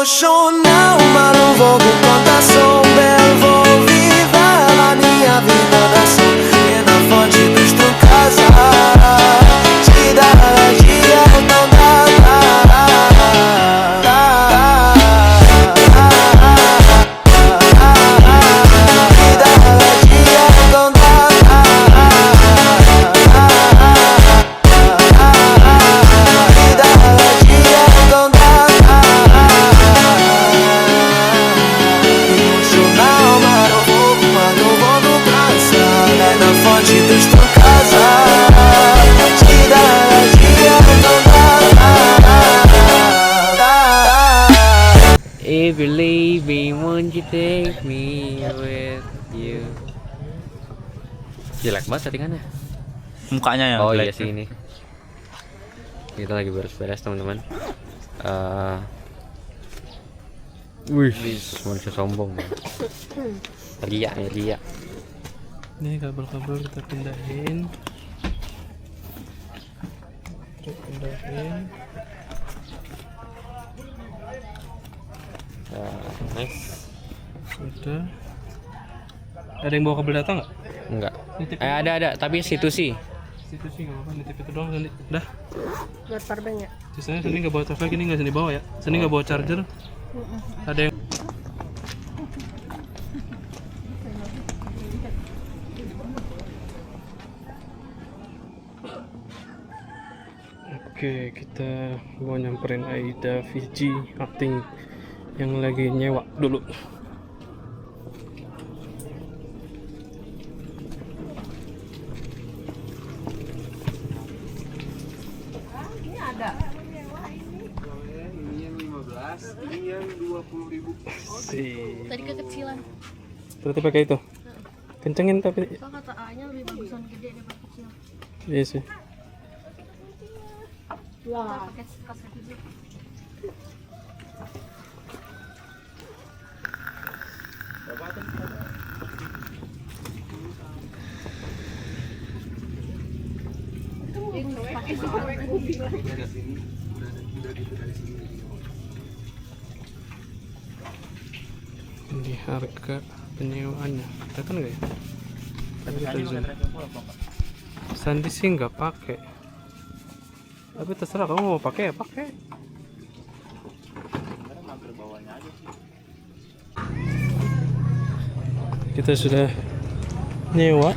emocional, mas não vou com plantação. Belo, vou viver a minha vida da ação. E na fonte dos truncasa, te dá alergia, não dá. If you leave me, won't you take me with you? Jelek banget settingannya. Mukanya ya. Oh jelek. iya sih ini. Kita lagi beres-beres teman-teman. Wih, manusia sombong. Ria ya Ria. Ini kabel-kabel kita pindahin. Nice. Sudah. Ada yang bawa kabel data nggak? Enggak. Nitip Ada, tapi situ sih. situ sih nggak apa-apa, nitip itu doang Sandi. Dah. Buat powerbank ya? Sisanya Sandi nggak bawa charger, ini nggak Sandi bawa ya. Sandi nggak bawa charger. Ada yang Oke, kita mau nyamperin Aida Fiji acting yang lagi nyewa dulu. Ini ada. Ini yang 15, ini yang 20.000. Tadi kekecilan. Berarti pakai itu. Kencengin tapi. Kok kata A-nya lebih bagusan gede daripada kecil. Iya sih. Wah. Pakai kas kaki dulu. Ini harga penyewaannya. Kelihatan nggak ya? Tadi kita zoom. Sandi sih nggak pakai. Tapi terserah kamu mau pakai ya pakai. Kita sudah nyewa.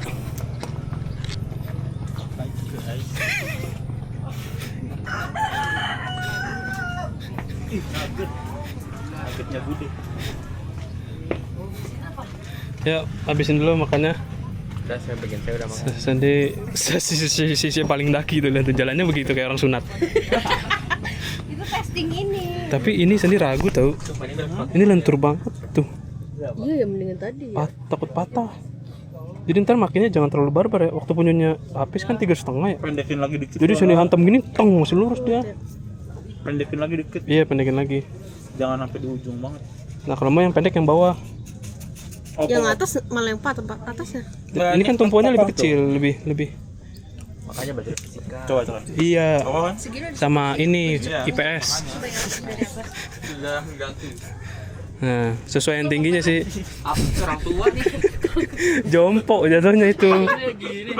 Targetnya gede. Ya, habisin dulu makannya. Udah saya udah makan. Sandi sisi paling daki tuh, lihat tuh, jalannya begitu kayak orang sunat. Itu testing ini. Tapi ini Sandi ragu tau. Ini lentur banget tuh. Iya ya mendingan tadi ya. Takut patah. Jadi ntar makinnya jangan terlalu barbar ya. Waktu punyanya habis kan 3,5 ya. Pendekin lagi dikit. Jadi Sandi hantam gini, tong masih lurus dia. Pendekin lagi dikit. Iya, pendekin lagi. Jangan sampai di ujung banget. Nah kalau mau yang pendek yang bawah. Yang atas malah yang tempat atasnya. Nah, Ini kan tumpuannya lebih kecil, lebih. Makanya belajar fisika. Coba. Iya. Apa kan? Sama ini IPS. Sudah ganti. Nah, sesuai yang tingginya sih. Orang tua nih. Jompo jatuhnya itu. Gini.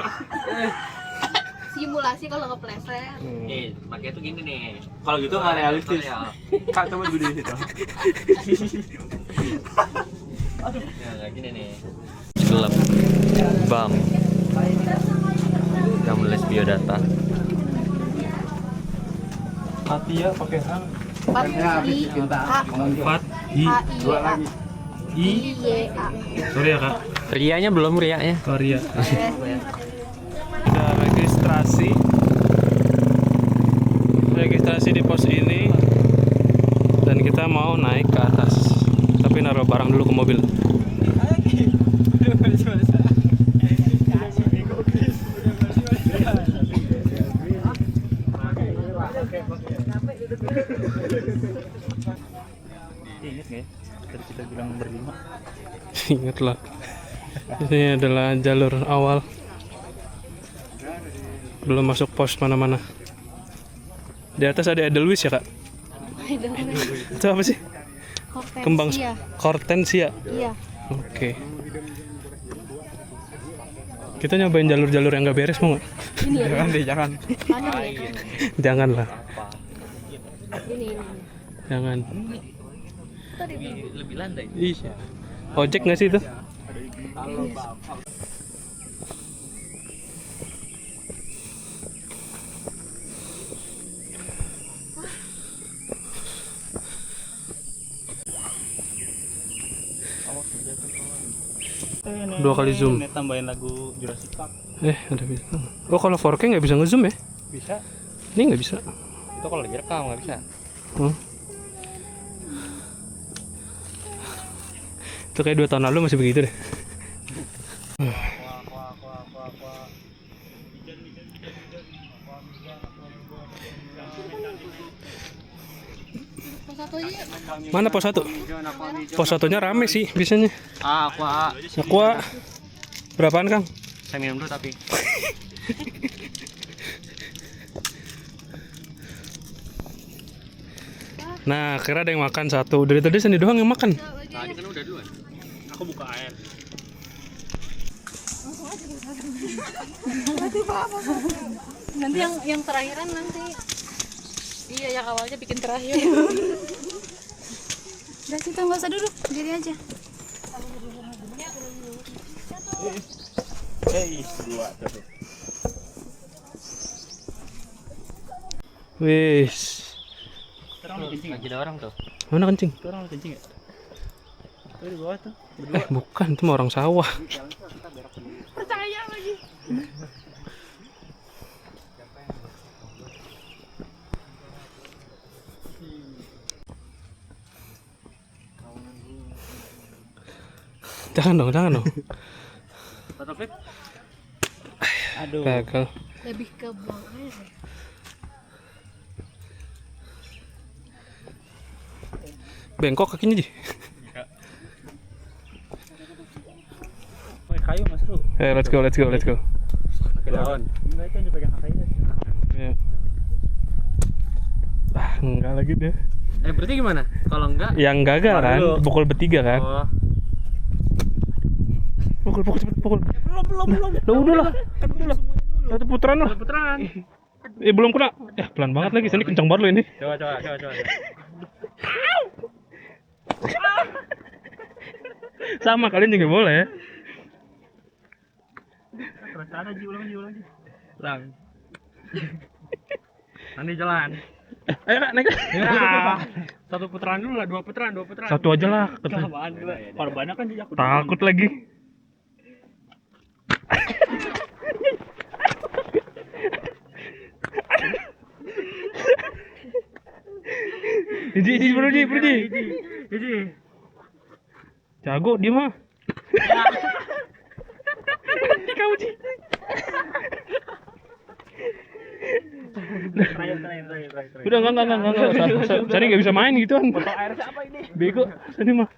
Simulasi kalau kepleset. Nih, makanya tuh gini nih. Kalau gitu nggak realistis. Kak coba dulu di situ. Ya, kayak gini nih. Gelap. Bang. Kamu les biodata. Hati ya pakai hang. Empat I. dua lagi. I. Sorry ya kak. Rianya belum rianya. Korea. Udah registrasi di pos ini dan kita mau naik ke atas. Tapi naruh barang dulu ke mobil. Ingat nggak ya? Tadi kita bilang berlima. Ingatlah. Ini adalah jalur awal. Belum masuk pos mana-mana. Di atas ada Edelweiss ya kak? Itu apa sih? Kembang Hortensia. hortensia. Iya. Oke. Kita nyobain jalur-jalur yang nggak beres mau nggak? Ini ya. Jangan deh, jangan. Panjang ya. Janganlah. Ini. Jangan. Lebih landai. Iya. Ojek nggak sih itu? Dua kali zoom. Ini tambahin lagu Jurassic Park. Ada bisa. Oh kalau 4K nggak bisa ngezoom ya? Bisa. Ini nggak bisa. Itu kalau lagi rekam nggak bisa. Hmm. Itu kayak 2 tahun lalu masih begitu deh. Mana pos 1? Pos 1-nya rame sih biasanya. Aqua. Berapaan, Kang? Saya minum dulu tapi. Nah, kira ada yang makan 1. Dari tadi Sandi doang yang makan. Tadi kan udah duluan. Aku buka air. Nanti yang terakhiran nanti. Iya, yang awalnya bikin terakhir. Udah situ nggak usah duduk, diri aja. Dua tuh. Wis. Sekarang kencing. Lagi ada orang tuh. Mana kencing? Sekarang kencing ya? Tuh di bawah tuh. Bukan, itu mah orang sawah. Percaya lagi. Jangan dong. Foto klip. Aduh. Gagal. Lebih ke buang air. Bengkok kakinya Ji. Pakai kayu Mas Ru. Let's go. Pakai daun. Enggak, itu yang dipegang kayu. Ya. Enggak lagi deh. Berarti gimana? Kalau enggak? Yang gagal kan, pukul bertiga kan. Oh. Pukul cepet. Belum. Lah udah lah. Kan belum semuanya dulu. Satu putaran lah. Putaran. Belum kena. Pelan banget lagi. Sini kencang banget lo ini. Coba. Sama kalian juga boleh. Terus ada ulang Ji. Lang. Nanti jalan. Ayo Kak, naik. Satu putaran dulu lah, 2 putaran. Satu aja lah. Kelamaan gila. Kalau banyak kan jadi aku Takut lagi. Ji, bro Ji. Jago dia mah. Kamu Ji. Terakhir. Udah enggak. Sani nggak bisa main gituan. Botol air siapa ini? Bego, Sani mah.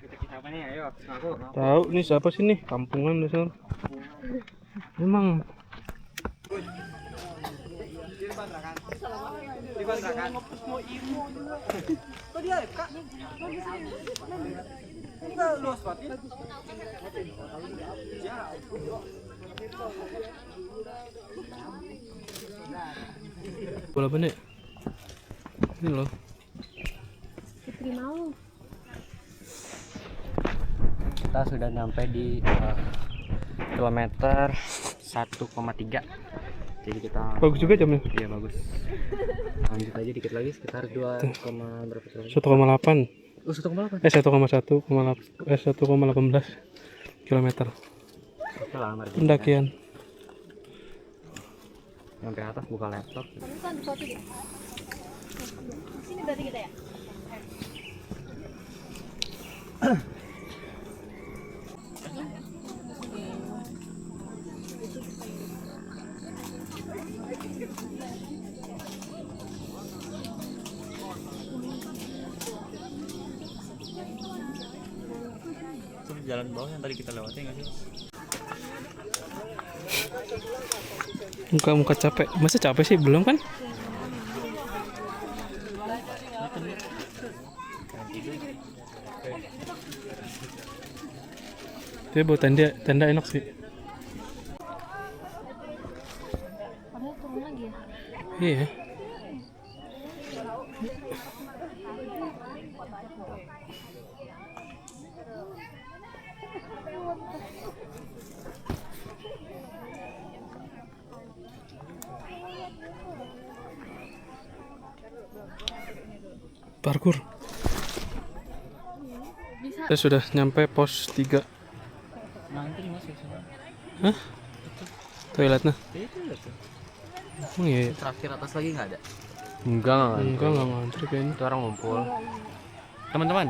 Siapa nih? Ayo, aku. Tahu nih siapa sih nih? Kampungan dasar. Memang. Bola bener. Ini loh. Putri mau. Kita sudah nyampe di kilometer 1,3. Jadi kita Bagus juga jamnya. Iya bagus. Lanjut aja dikit lagi sekitar 2, berapa kilo? 1,8. Oh 1,8. 1,18 kilometer. Oke lah, mari kita Pendakian. sampai atas buka laptop. Sini berarti kita ya. Jalan bawah yang tadi kita lewati nggak sih? Muka capek. Masa capek sih? Belum kan? Dia buat tenda enak sih. Padahal turun lagi ya. Iya. Parkur. Saya sudah nyampe pos 3. Mantri masuk sana. Hah? Toiletnya? Itu lihat tuh. Emang iya? Terakhir atas lagi nggak ada. Enggak. Enggak ngantri kayaknya. Itu orang ngumpul. Teman-teman,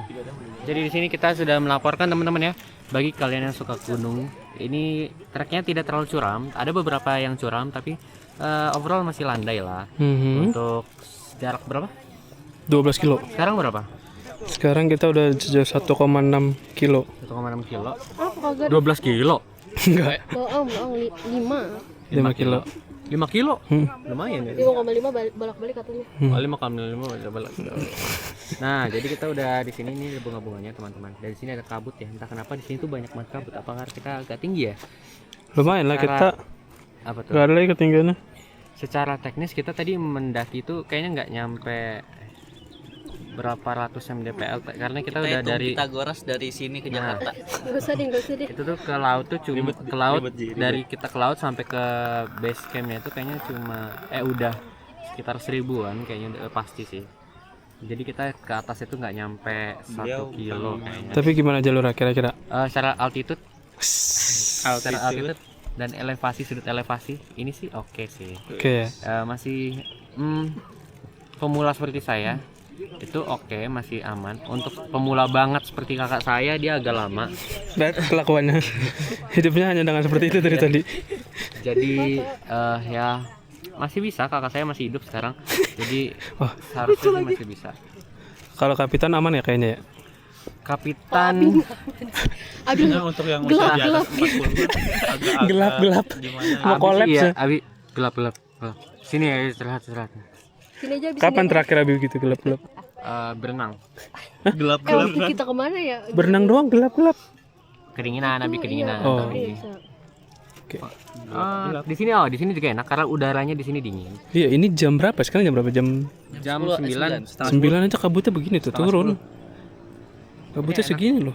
jadi di sini kita sudah melaporkan teman-teman ya. Bagi kalian yang suka gunung, ini treknya tidak terlalu curam. Ada beberapa yang curam, tapi overall masih landai lah. Untuk jarak berapa? 12 kilo. Sekarang berapa? Sekarang kita udah sejauh 1,6 kilo. 1,6 kilo. Oh, kagak. 12 kilo. Enggak. Bohong, 5 kilo. 5 kilo. Lumayan ya. 5,5 bolak-balik katanya. Oh, 5,5 balik. Nah, jadi kita udah di sini nih bunga-bunganya teman-teman. Dari sini ada kabut ya. Entah kenapa di sini tuh banyak banget kabut. Apakah kita agak tinggi ya? Lumayan lah kita. Apa tuh? Gak ada lagi ketinggiannya. Secara teknis kita tadi mendaki itu kayaknya nggak nyampe berapa ratus mdpl karena kita udah dari Pitagoras dari sini ke Jakarta. Gak usah deh. itu tuh ke laut tuh cuma ke laut dari kita ke laut sampai ke base campnya itu kayaknya cuma udah sekitar 1000-an kayaknya pasti sih. Jadi kita ke atas itu nggak nyampe 1 kilo kayaknya. Tapi gimana jalurnya kira-kira? Secara altitude dan sudut elevasi ini sih oke sih. Oke ya. Masih pemula seperti saya itu oke, masih aman. Untuk pemula banget seperti kakak saya, dia agak lama. Lihat kelakuannya. Hidupnya hanya dengan seperti itu dari tadi. Jadi ya masih bisa, kakak saya masih hidup sekarang. Jadi seharusnya sih masih bisa. Kalau kapitan aman ya kayaknya ya. Kapitan Aduh, Untuk yang gelap. Gelap. Mau kolaps ya. Abi gelap. Sini ya, istirahat. Sini aja abis Kapan ini. terakhir Abi gitu gelap-gelap? Berenang. Waktu kita kemana ya? Berenang doang gelap-gelap. Kedinginan, Abi kedinginan. Oh. Iya, bisa. Oke. Di sini juga enak karena udaranya di sini dingin. Iya, ini jam berapa? Sekarang jam berapa? Jam Jam 9. 9 aja kabutnya begini tuh turun. Kabutnya segini loh.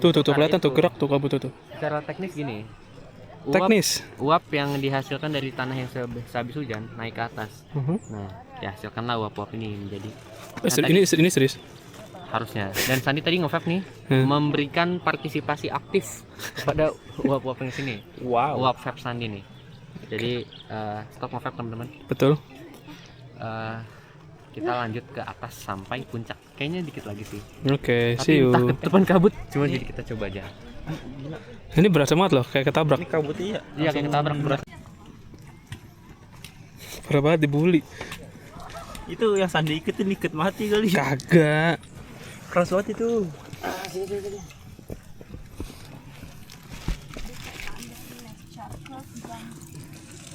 Tuh kelihatan tuh gerak tuh kabutnya tuh. Secara teknis gini. Teknis. Uap yang dihasilkan dari tanah yang sehabis hujan naik ke atas. Nah, dihasilkanlah uap-uap ini menjadi. Ini serius. Harusnya. Dan Sandi tadi nge-vape nih memberikan partisipasi aktif kepada uap-uap yang sini. Wow. Uap vape Sandi nih. Jadi stop nge-vape teman-teman. Betul. Kita lanjut ke atas sampai puncak. Kayaknya dikit lagi sih. Oke, Tapi see you. entah ke depan kabut. Cuma jadi kita coba aja. Ini berasa banget loh, kayak ketabrak. Ini kabutnya Iya, kayak ketabrak berat. Parah banget dibully. itu yang Sandi iket mati kali. Kagak. Keras banget itu.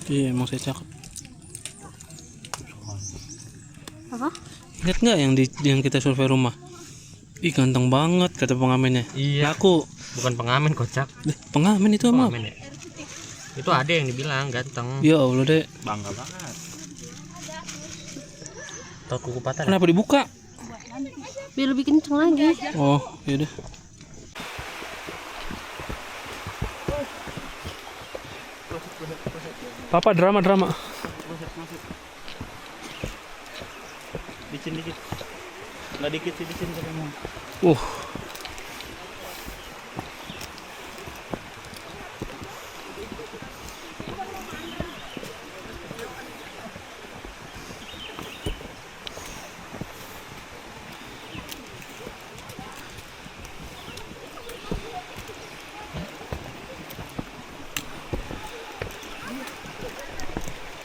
Iya, emang saya cakep. Apa? Lihat nggak yang kita survei rumah? Ih, ganteng banget kata pengamennya. Iya. Aku Bukan pengamen, kocak. pengamen itu mah. Pengamen ya? Itu ada yang dibilang ganteng. Ya Allah deh. Bangga banget. Tahu kuku patah. Kenapa dibuka? Biar lebih kenceng lagi. Oh, yaudah. Papa drama. Dikit. Nggak dikit sih di sini memang.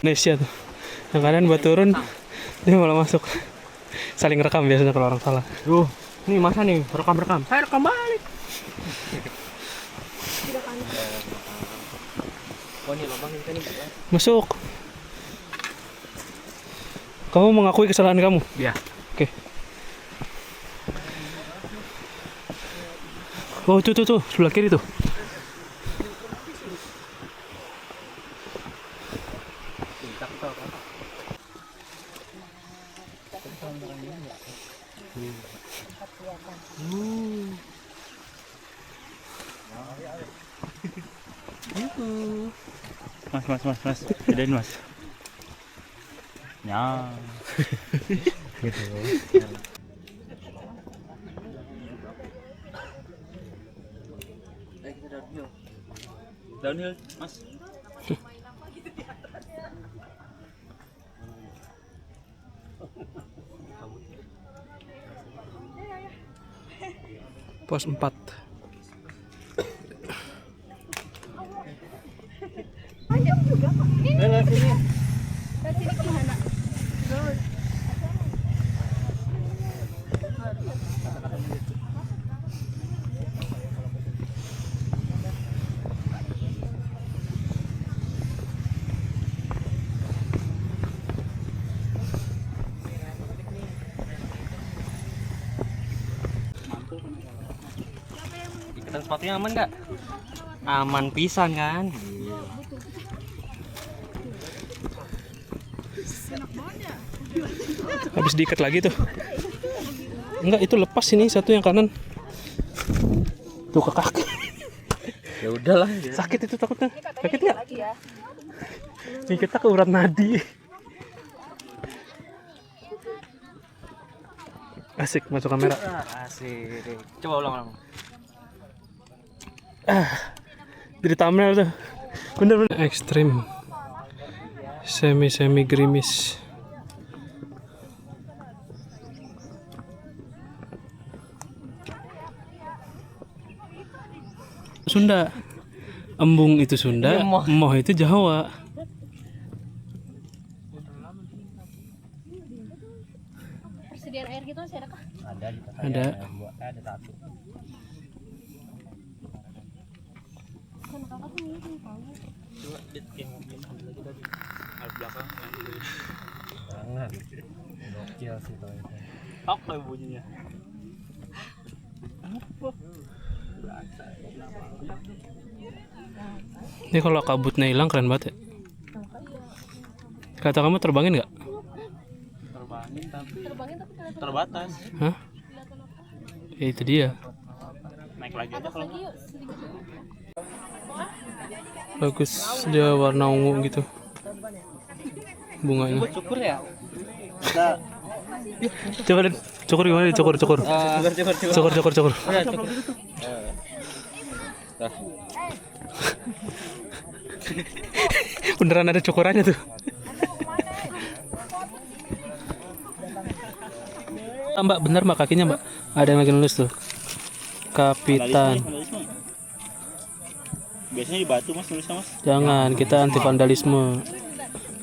Nesya tuh. Yang kanan buat turun, dia malah masuk. Saling rekam biasanya kalau orang salah. Nih masa nih rekam. Saya rekam balik. Masuk. Kamu mengakui kesalahan kamu? Ya. Oke. Oh tuh sebelah kiri tuh. Mas. Gedein mas. Ya. Gitu. Downhill, mas. Pos 4. Ikatan sepatunya aman nggak? Aman pisan kan? Habis diikat lagi tuh. Enggak, itu lepas ini satu yang kanan. Tuh ke kaki. Ya udahlah. Sakit itu takutnya. Sakit nggak? Ini kita ke urat nadi. Asik masuk kamera. Asik. Coba ulang. Jadi thumbnail tuh. Bener ekstrim. Semi gerimis. Sunda. Embung itu Sunda, emoh itu Jawa. Persediaan air gitu masih ada kah? Ada. Ada satu. Kan kakak tuh ini tahu. Jangan. Gokil sih tuh itu. Apa bunyinya? Ini kalau kabutnya hilang keren banget ya. Kata kamu terbangin nggak? Terbangin tapi Kelihatan terbatas. Hah? Ya itu dia. Naik lagi aja kalau yuk sedikit. Bagus, dia warna ungu gitu bunganya. Cukur ya? Coba deh, cukur gimana nih? Cukur. Cukur. Beneran ada cukurannya tuh. Mbak, bener mbak kakinya mbak. Ada yang lagi nulis tuh. Kapitan. biasanya di batu mas nulisnya mas. Jangan, kita anti vandalisme.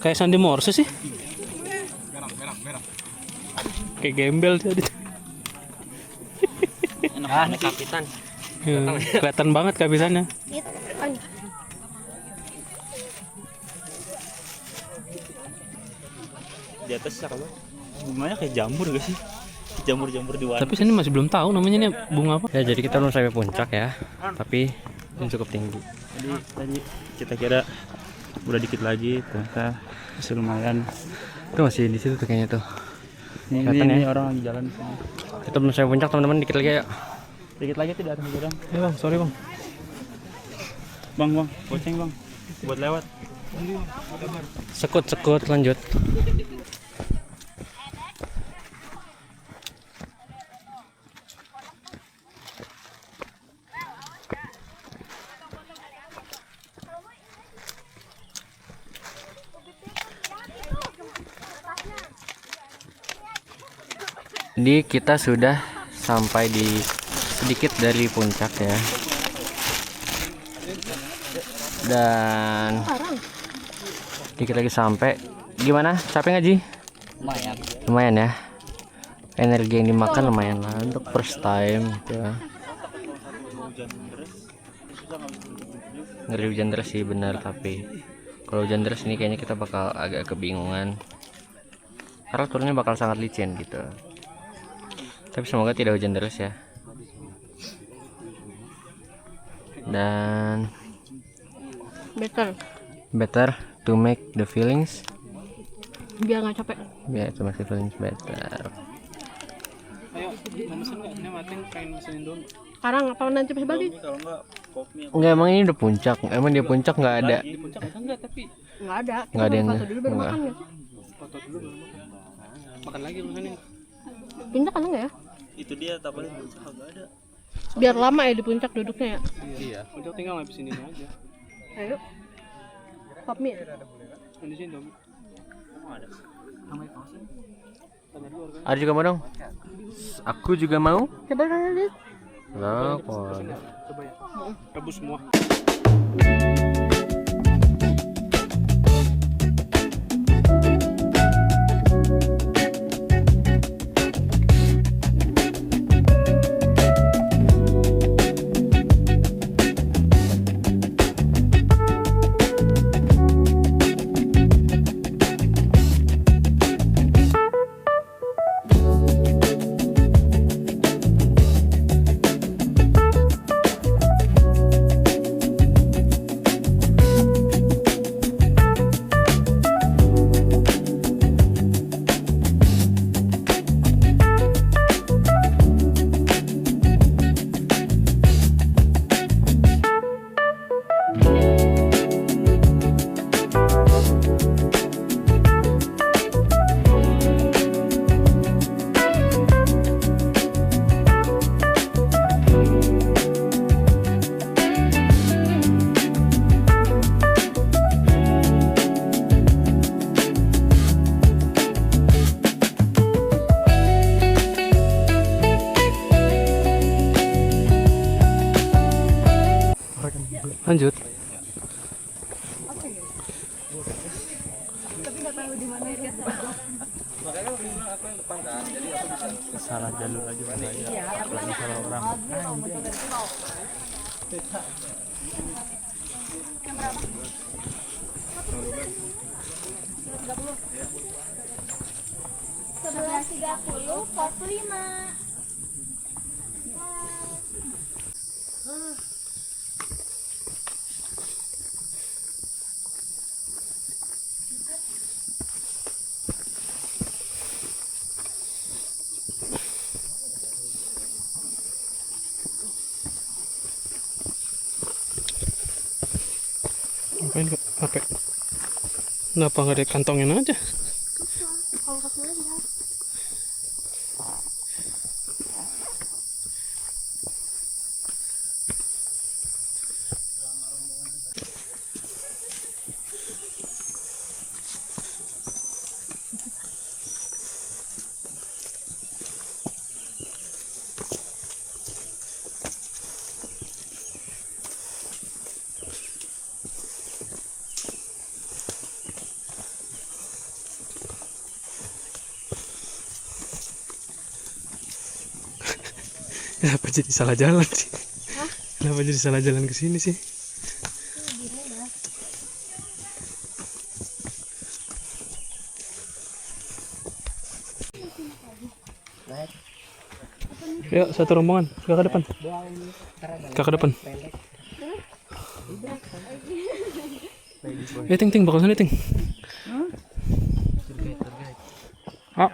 Kayak Sandi Morse sih. Kayak gembel tadi. Ini kapitan. Ya, kelihatan banget kapitannya. Di atas apa? Bunganya kayak jamur gak sih? Jamur-jamur di warna. Tapi sini masih belum tahu namanya nih bunga apa. Ya jadi kita belum sampai puncak ya, tapi ini cukup tinggi. Jadi tadi kita kira udah dikit lagi, ternyata masih lumayan. Itu masih di situ tuh kayaknya tuh. Ini orang lagi jalan sana. Kita belum sampai puncak teman-teman, dikit lagi ya. Dikit lagi tuh di atas jalan. Ya bang, sorry bang. Bang, goceng bang, buat lewat. Sekut lanjut. Jadi kita sudah sampai di sedikit dari puncak ya. Dan dikit lagi sampai. Gimana? Capek nggak Ji? Lumayan ya. Energi yang dimakan lumayan lah untuk first time gitu ya. ngeri hujan deras sih bener, tapi kalau hujan deras ini kayaknya kita bakal agak kebingungan karena turunnya bakal sangat licin gitu. Tapi semoga tidak hujan deras ya. Dan better to make the feelings, biar nggak capek. biar to make the feelings better. Ayo, mau mesen nggak? Ini matiin, pengen mesenin dulu. Sekarang apa nanti pas bagi? Kalau enggak kopi. Enggak, emang ini udah puncak, emang dia puncak nggak ada. Di puncak enggak, tapi Nggak ada. Nggak ada yang foto dulu baru nggak. makan ya. foto dulu baru makan. Makan lagi mesenin. Puncak ada nggak ya? Itu dia tapalnya puncak enggak ada. Biar lama ya di puncak duduknya ya. Iya. Udah tinggal ngabisin ini aja. Ayo. Pop mie. Di sini dong. Ada juga mau dong? Aku juga mau. Coba kan lihat. Kenapa? Coba ya. Rebus semua. Lanjut. Salah jalur aja bahaya. Apalagi salah orang. Sebelas 30 pos 5. Ngapain kok HP? Kenapa nggak dikantongin aja? Kenapa jadi salah jalan sih? Kenapa jadi salah jalan ke sini sih? Yuk, satu rombongan. Kakak depan. Kakak depan. Ting, Ting, bakal sana, Ting. Ah.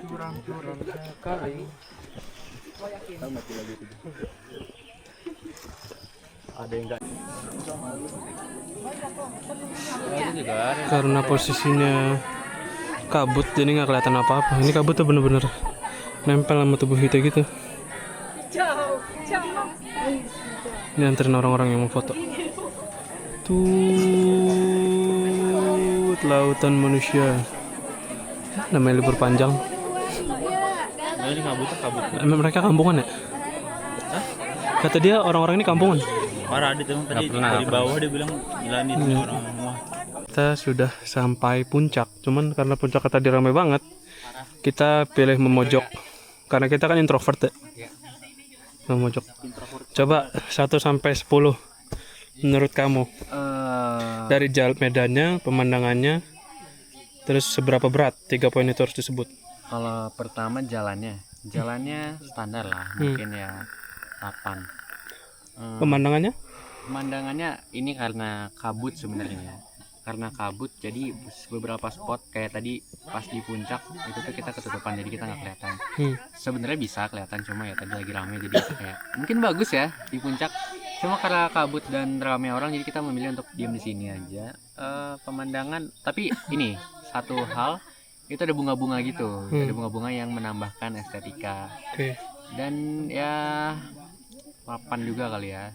Curang-curang sekali. Ada yang enggak. Karena posisinya kabut jadi nggak kelihatan apa-apa. Ini kabut tuh bener-bener nempel sama tubuh kita gitu. Ini anterin orang-orang yang mau foto. Tuh, lautan manusia. Namanya libur panjang. Nah, ini kabut. Mereka kampungan ya? Kata dia orang-orang ini kampungan. Parah dia tuh tadi pernah, dari bawah dia bilang gila nih ini orang semua. Kita sudah sampai puncak, cuman karena puncak tadi ramai banget, kita pilih memojok. Karena kita kan introvert ya. Memojok. Coba 1 sampai 10 menurut kamu. Dari jalan medannya, pemandangannya, terus seberapa berat? 3 poin itu harus disebut. Kalau pertama jalannya standar lah, mungkin ya 8. Pemandangannya? Pemandangannya ini karena kabut sebenarnya. Karena kabut jadi beberapa spot kayak tadi pas di puncak itu tuh kita ketutupan jadi kita nggak kelihatan. Sebenarnya bisa kelihatan cuma ya tadi lagi rame jadi kayak mungkin bagus ya di puncak. Cuma karena kabut dan rame orang jadi kita memilih untuk diam di sini aja. Pemandangan tapi ini satu hal itu ada bunga-bunga gitu. Ada bunga-bunga yang menambahkan estetika. Dan ya 8 juga kali ya.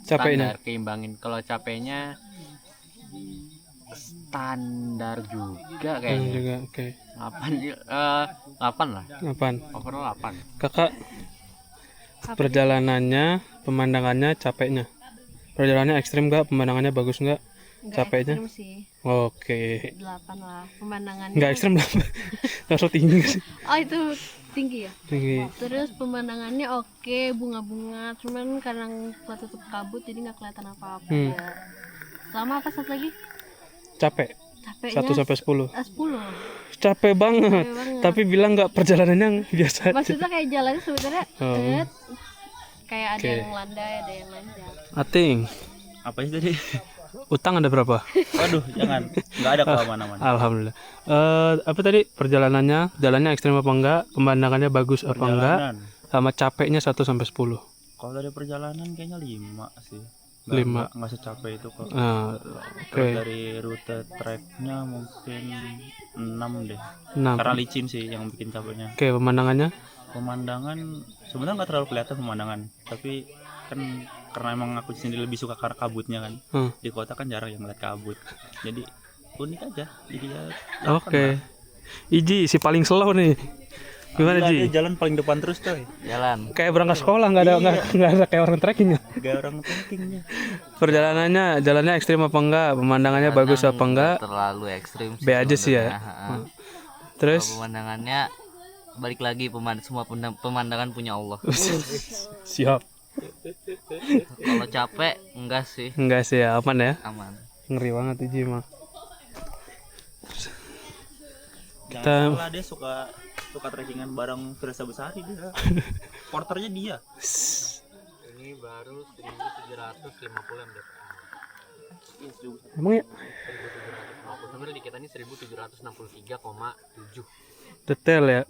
Capeknya? Standar, keimbangin. Kalau capeknya standar juga kayaknya. Juga, oke. 8 lah. 8. Overall 8. Kakak, perjalanannya, pemandangannya, capeknya. Perjalanannya ekstrim nggak? Pemandangannya bagus nggak? Capeknya? Ekstrim sih. Oke. 8 lah. Pemandangannya. Nggak ekstrim lah. Langsung tinggi sih. Oh itu tinggi ya. Tinggi. Terus pemandangannya oke, bunga-bunga. Cuman karena ketutup kabut jadi nggak kelihatan apa-apa. Ya. Sama apa satu lagi? Capek. Capeknya 1 sampai 10. 10. Capek banget. Capek banget. Tapi bilang nggak perjalanannya biasa aja. Maksudnya kayak jalannya sebenarnya kayak ada Oke. yang landai, ada yang lanjut. Ating, Apa sih tadi? utang ada berapa? Waduh, jangan. Enggak ada kalau mana-mana. Alhamdulillah. Apa tadi perjalanannya? Jalannya ekstrim apa enggak? Pemandangannya bagus apa enggak? Perjalanan. Sama capeknya 1 sampai 10. Kalau dari perjalanan kayaknya 5 sih. 5. Enggak secapek itu kok. Oke. Terus dari rute treknya mungkin 6 deh. 6. Karena licin sih yang bikin capeknya. Oke, pemandangannya? Pemandangan sebenarnya nggak terlalu kelihatan pemandangan, tapi kan karena emang aku sendiri lebih suka karena kabutnya kan. Di kota kan jarang yang ngeliat kabut. Jadi unik aja. Jadi ya. Oke. Iji si paling slow nih. Gimana Gila, Ji? dia jalan paling depan terus coy. Jalan. Kayak berangkat sekolah nggak ada kayak orang trekking ya. Gak orang trekkingnya. Perjalanannya, jalannya ekstrim apa enggak? Pemandangannya bagus apa enggak? Terlalu ekstrim B aja sih ya. Terus Pemandangannya balik lagi semua pemandangan punya Allah. siap. Kalau capek enggak sih, Enggak sih ya, aman ya. aman. Ngeri banget Iji mah. Jangan salah, dia suka trekkingan bareng Firsa Besari dia. Porternya dia. Ini baru 1750 yang Emang ya? Sebenarnya di kita ini 1763,7. Detail ya.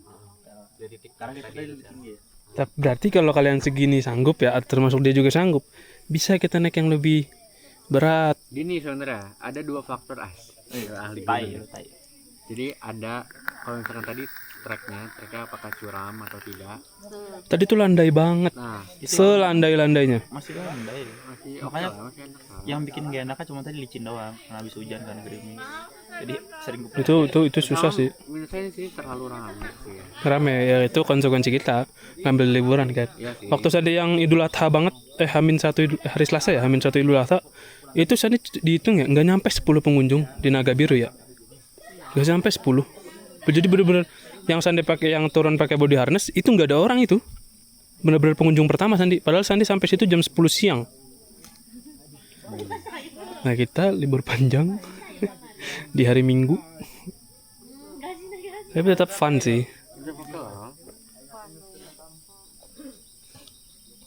Jadi Karena kita tinggi ya. Tapi berarti kalau kalian segini sanggup ya, termasuk dia juga sanggup, bisa kita naik yang lebih berat. Gini sebenarnya ada 2 faktor ahli gunung. Jadi ada kalau misalkan tadi treknya apakah curam atau tidak. Tadi tuh landai banget. Nah, Selandai-landainya. Masih landai. masih Makanya oke lah, masih enak lah. yang bikin gak enaknya cuma tadi licin doang karena habis hujan kan gerimis. Jadi sering gue Itu susah sih. Menurut saya sih terlalu ramai sih ya. Rame ya, itu konsekuensi kita ngambil liburan kan. Iya sih. Waktu Sandi yang Idul Adha banget, H-1 hari Selasa ya, H-1 Idul Adha, itu Sandi dihitung ya nggak nyampe 10 pengunjung di Naga Biru ya, nggak sampai 10. Jadi bener-bener yang Sandi pakai, yang turun pakai body harness itu nggak ada orang itu, bener-bener pengunjung pertama Sandi. Padahal Sandi sampai situ jam 10 siang. Nah kita libur panjang di hari Minggu, tapi tetap fun sih.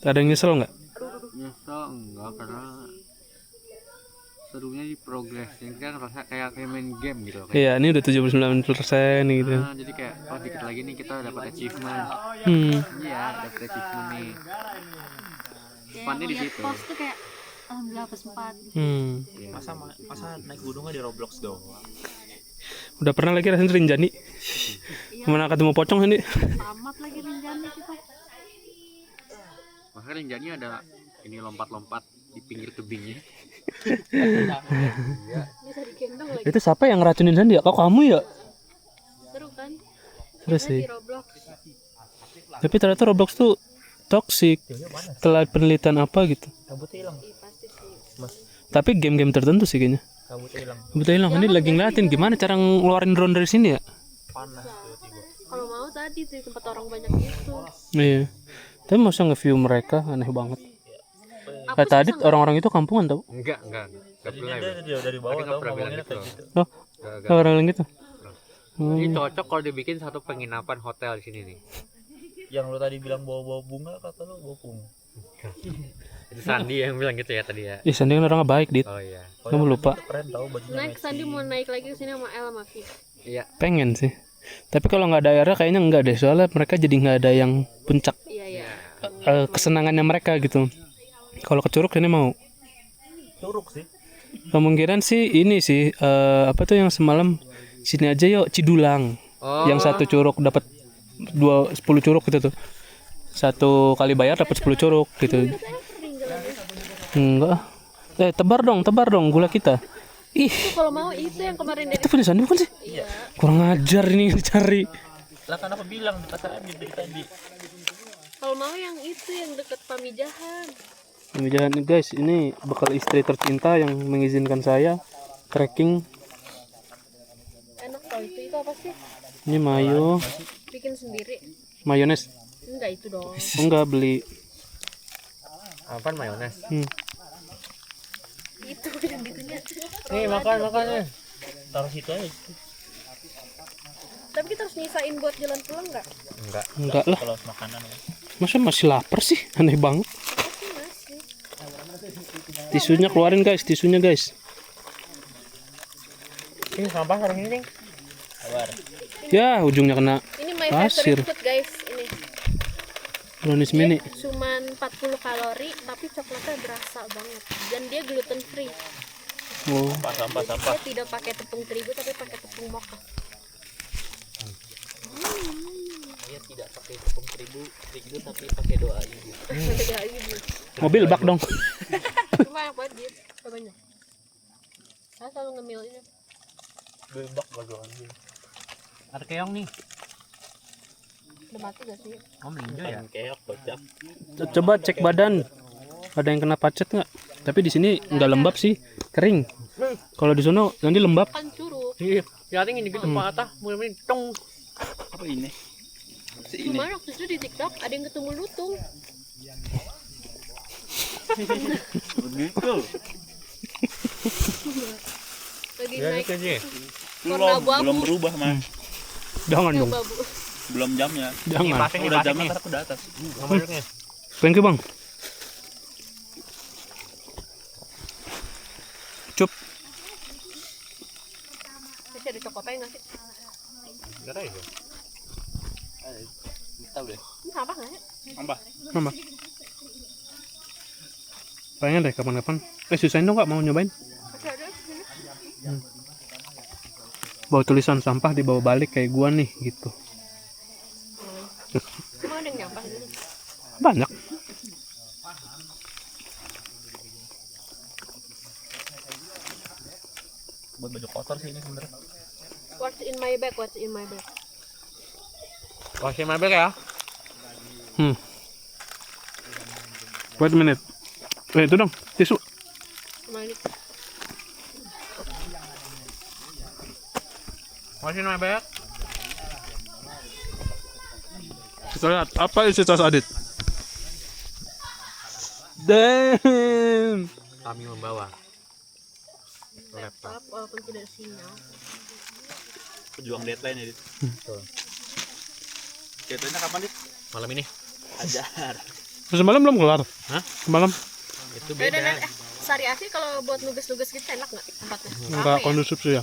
Ada yang nyesel nggak? Nyesel enggak karena serunya di progress. Ini kan rasa kayak main game gitu. Iya, ini udah 79% gitu. Nah, jadi kayak dikit lagi nih kita dapat achievement. Iya, dapat achievement nih. Funnya di situ. Pos tuh kayak alhamdulillah pas 4. masa naik gunungnya di Roblox doang. Udah pernah lagi rasanya Rinjani. Kemana ketemu pocong Sandi? Tamat lagi Rinjani kita. Makanya Rinjani ada ini lompat-lompat di pinggir tebingnya. Bisa digendong lagi. Itu siapa yang ngeracunin Sandi ya? Kok kamu ya? Seru kan? Seru Kita sih. di Roblox. Tapi ternyata Roblox tuh toksik. Setelah penelitian apa gitu. Kabutnya hilang. Tapi game-game tertentu sih kayaknya. Kabutnya hilang. Kabutnya hilang. Ini lagi ngeliatin gimana cara ngeluarin drone dari sini ya. Panas tiba-tiba. Kalau mau tadi tuh tempat orang banyak itu. Iya. Tapi masa nge-view mereka aneh banget. Tadi orang-orang itu kampungan tau. Enggak Jadi pernah. dia dari bawah Tadi nggak tau pernah bilang ngomongnya gitu. kayak gitu. Oh, Enggak. orang yang gitu. Ini cocok kalau dibikin satu penginapan hotel di sini nih. Yang lu tadi bilang bawa-bawa bunga kata lu bawa bunga. Itu Sandi yang bilang gitu ya tadi ya. Ih, Sandi kan orangnya baik, Dit. Oh iya. Kamu lupa. Keren tau bajunya. Naik Sandi mau naik lagi ke sini sama El sama Fit. Iya. Pengen sih. Tapi kalau nggak ada airnya kayaknya nggak deh. Soalnya mereka jadi nggak ada yang puncak Iya. kesenangannya mereka gitu. Kalau ke Curug ini mau. Curug sih. Kemungkinan sih ini sih apa tuh yang semalam sini aja yuk Cidulang. Oh. Yang satu curug dapat 10 curug gitu tuh. Satu kali bayar dapat 10 curug gitu. Enggak. Tebar dong gula kita. Ih, Itu kalau mau itu yang kemarin dari itu punya Sandi bukan sih? Iya. Kurang ajar ini dicari. Lah kan aku bilang di pasar Andi tadi. kalau mau yang itu yang deket Pamijahan. Ini jangan guys, ini bekal istri tercinta yang mengizinkan saya trekking. Enak tau itu apa sih? Ini mayo, Bikin sendiri. mayones. Enggak itu dong. Enggak beli. Apaan mayones? Itu yang gitunya. Nih makan nih. Taruh situ aja. Tapi kita harus nyisain buat jalan pulang nggak? Enggak. Enggak lah. Kalau makanan ya. Masa masih lapar sih? Aneh banget. Masih. Tisunya keluarin guys, tisunya guys. Ini sampah taruh sini, Cing. Sabar. Ya, ujungnya kena Ini my pasir. favorite food guys. Ini Brownies mini. cuman 40 kalori tapi coklatnya berasa banget dan dia gluten free. Oh, Sampah. Dia tidak pakai tepung terigu tapi pakai tepung mocha. Dia tidak pakai tepung terigu tapi pakai doa ibu. Ya, ini. mobil bak dong. Cuma yang buat dia banyak. Saya selalu ngemil ini. Bebak bagian. Ada keong nih. Udah mati gak sih? Oh meninjau ya. Keok kocak. Coba cek badan. Ada yang kena pacet nggak? Tapi di sini nggak lembab sih, kering. Kalau di sono nanti lembab. Kan curug. Iya. Ya tinggi gitu patah, mulai tong. Apa ini? Kemarin waktu itu di TikTok ada yang ketemu lutung. Begitu. Lagi Ya naik aja. warna abu-abu. Belum berubah mah. Jangan Yang dong, babu. Belum jamnya. jangan. Udah jamnya ntar aku di atas. Masuknya. Thank you bang. Cup. Masih ada cokopnya nggak sih? Enggak tahu ya. Tahu deh. Ini sampah nggak ya? Sampah. Mama. Pengen deh kapan-kapan. Sisain dong nggak mau nyobain? Masih ada di sini. Bawa tulisan sampah dibawa balik kayak gua nih gitu. Cuma ada yang nyampah di sini. Banyak. Buat baju kotor sih ini sebenarnya. What's in my bag? What's in my bag? Kasih mabek ya. Wait a minute. Itu dong, tisu. Cuma ini. Kasih mabek. Kita lihat apa isi tas Adit. Damn. Kami membawa Laptop walaupun tidak ada sinyal. Pejuang deadline ya, Dit. Deadline-nya kapan, Dit? malam ini. Ajar. Semalam belum kelar. Hah? Semalam Itu Beda beda. Sari Asi kalau buat nugas-nugas gitu enak nggak tempatnya? enggak Rame ya? kondusif sih ya.